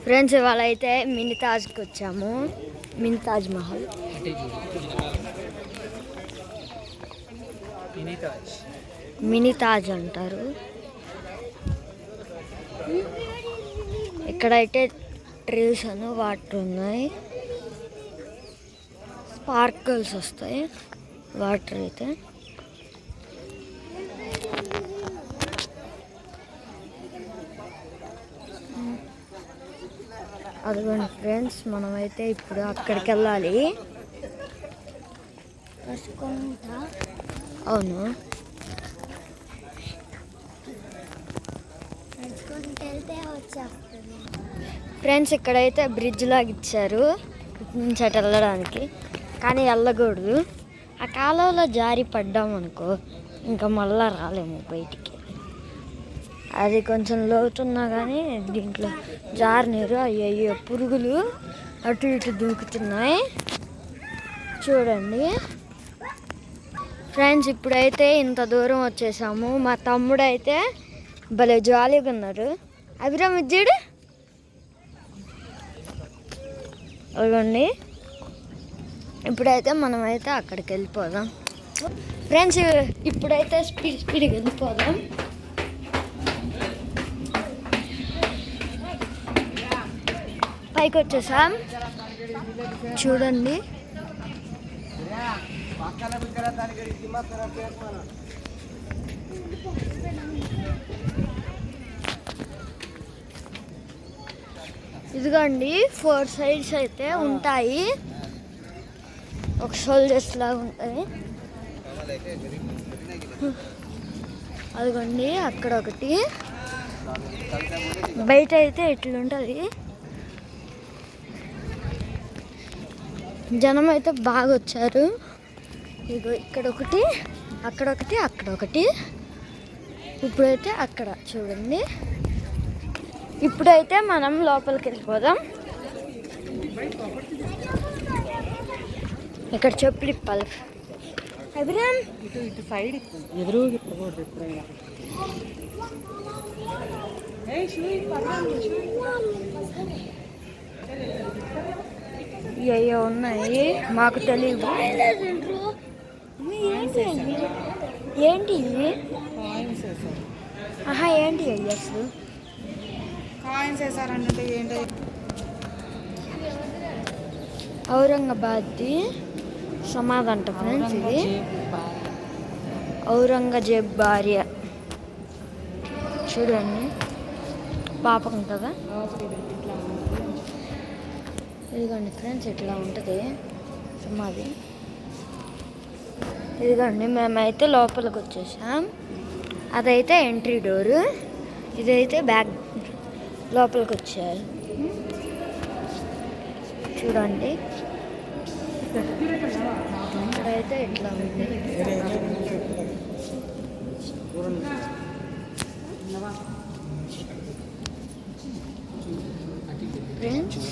Friends ఇవాళ అయితే mini తాజ్కి వచ్చాము. మినీ తాజ్ మహల్, మినీ తాజ్ అంటారు. ఇక్కడైతే ట్రీస్ అని వాటర్ ఉన్నాయి, స్పార్కిల్స్ వస్తాయి వాటర్ అయితే. అదిగోండి ఫ్రెండ్స్, మనమైతే ఇప్పుడు అక్కడికి వెళ్ళాలి. అవును ఫ్రెండ్స్, ఇక్కడైతే బ్రిడ్జ్ లాగా ఇచ్చారు ఇటు నుంచి అటు వెళ్ళడానికి, కానీ వెళ్ళకూడదు. ఆ కాలువలో జారి పడ్డామనుకో ఇంకా మళ్ళా రాలేము బయటికి. అది కొంచెం లోతున్నా కానీ దీంట్లో జారినీరు. అయ్యో పురుగులు అటు ఇటు దూకుతున్నాయి చూడండి ఫ్రెండ్స్. ఇప్పుడైతే ఇంత దూరం వచ్చేసాము. మా తమ్ముడు అయితే భలే జాలీగా ఉన్నారు. అభిరామ్ ఇచ్చాడు అదిగోండి. ఇప్పుడైతే మనమైతే అక్కడికి వెళ్ళిపోదాం ఫ్రెండ్స్. ఇప్పుడైతే స్పీడ్గా వెళ్ళిపోదాం. పైకి వచ్చేసాం చూడండి. ఇదిగోండి 4 సైడ్స్ అయితే ఉంటాయి, ఒక సోల్జర్స్ లాగా ఉంటాయి. అదిగోండి అక్కడ ఒకటి, బయట అయితే ఇట్లుంటుంది. జనం అయితే బాగా వచ్చారు. ఇగో ఇక్కడ ఒకటి, అక్కడ ఒకటి, అక్కడ ఒకటి. ఇప్పుడైతే అక్కడ చూడండి. ఇప్పుడైతే మనం లోపలికి వెళ్ళిపోదాం. ఇక్కడ చెప్పులు ఇప్పాలి. అభిరామ్ ఇటు సైడ్ ఎదురు అయ్యో ఉన్నాయి, మాకు తెలియదు. ఏంటి ఆహా ఏంటి అయ్యి అసలు కాయిన్స్ వేసారంటే ఏంటి? ఔరంగాబాద్ది సమాధి అంట ఫ్రెండ్స్. ఇది ఔరంగజేబ్ భార్య చూడండి, పాపం కదా. ఇదిగోండి ఫ్రెండ్స్, ఇట్లా ఉంటుంది సమాధి. ఇదిగోండి మేమైతే లోపలికి వచ్చేసాం. అదైతే ఎంట్రీ డోరు, ఇదైతే బ్యాక్ లోపలికి వచ్చారు చూడండి. ఇక్కడైతే ఇట్లా ఉంది ఫ్రెండ్స్.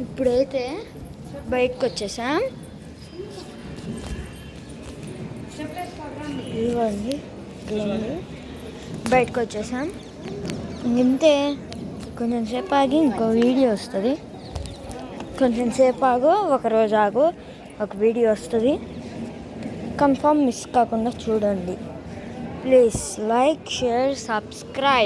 ఇప్పుడైతే బయటకు వచ్చేసాం. ఇవ్వండి బయటకు వచ్చేసాం. ఇంతే, కొంచెం సేపు ఆగి ఇంకో వీడియో వస్తుంది. కొంచెం సేపు ఆగు, ఒకరోజు ఆగు, ఒక వీడియో వస్తుంది. కన్ఫర్మ్ మిస్ కాకుండా చూడండి. Please like, share, subscribe.